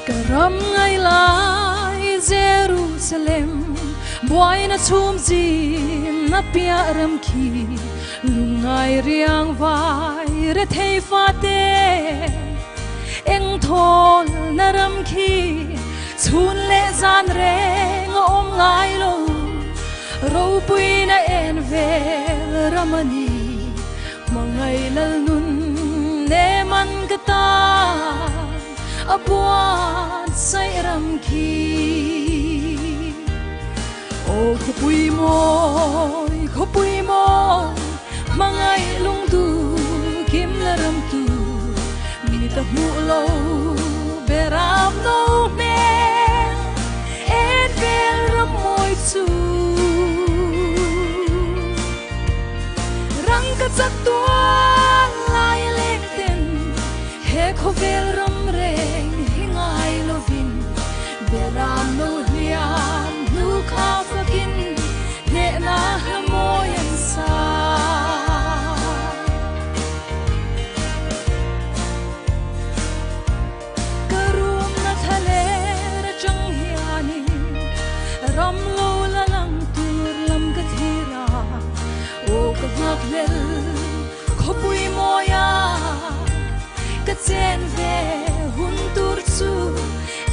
Karam ngay lai Jerusalem boy na chum ji na pia ram khi lungai riang vai re thei fa te eng thol na ram khi chun le zan reng om ngai lo ro pui na en ve ramani mangai lal nun ne man kata abuan say ram khi o khopui moi mangai lung tu kim la ram tu mi ta mu lo beram no me et vel ram moi tu rang ka chak tua lai leng ten he kho vel ram reng hingai lovin beram no liam nu kha fakin ne na moi an sa karum na thale ra chang hiani ram lo la lang tur lam ka thira o ka ngak lel khopui moya ka chen ve hun tur chu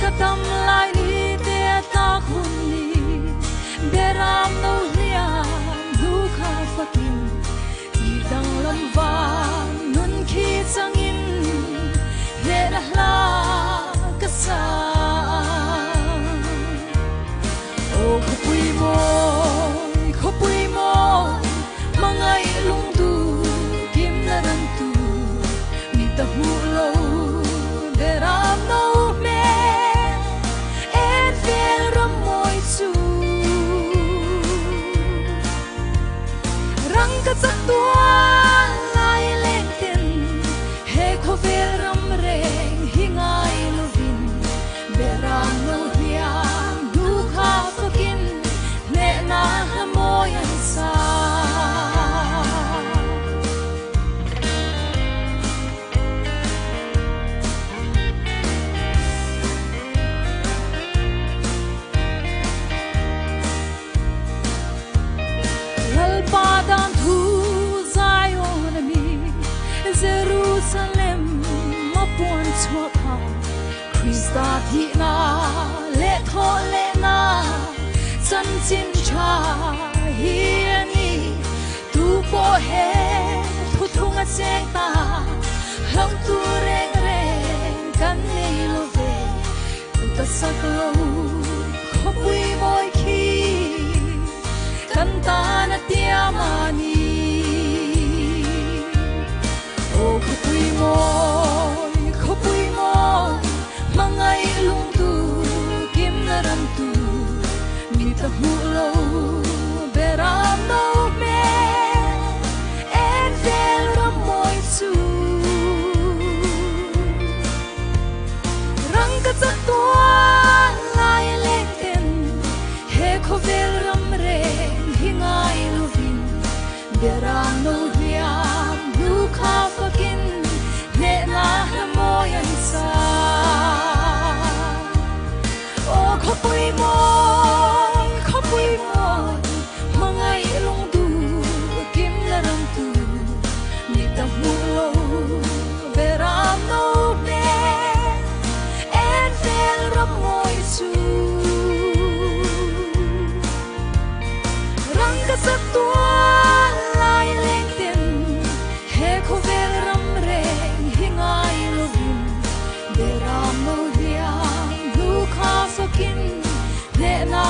ka tam lai ni te ta khun ni beram no lia nu kha fakin i dang lam va nun khi changin le la la ka sa o khopui moi mangai lung tu kim la ram tu mi ta hu lo beram no me et vel ram moi chu rang ka chak tua lai leng ten he kho vel ram reng hingai lovin beram no hiam du kha fakin ne na moi an sa Padan thu Zion mi Jerusalem mapuan chua Krista thi na le tho le na chan chin cha hi ani tu po he thu thung a cheng ta hang tu reng reng kan nei lo ve ta sak lo khopui moi khi Cantana ti amani o khopui moi mangai lung tu kim na ram tu mi ta hu lo beram no me et vel ram moi chu rang ka chak tua lai leng ten he kho vel ram reng hingai lovin beram no hiam nu kha fakin ne na moi an sa o khopui moi mangai lung tu kim la ram tu mi ta hu lo beram no me et vel ram moi chu rang ka chak tua lai leng ten he kho vel ram reng hingai lovin beram no hiam nu kha fakin ne na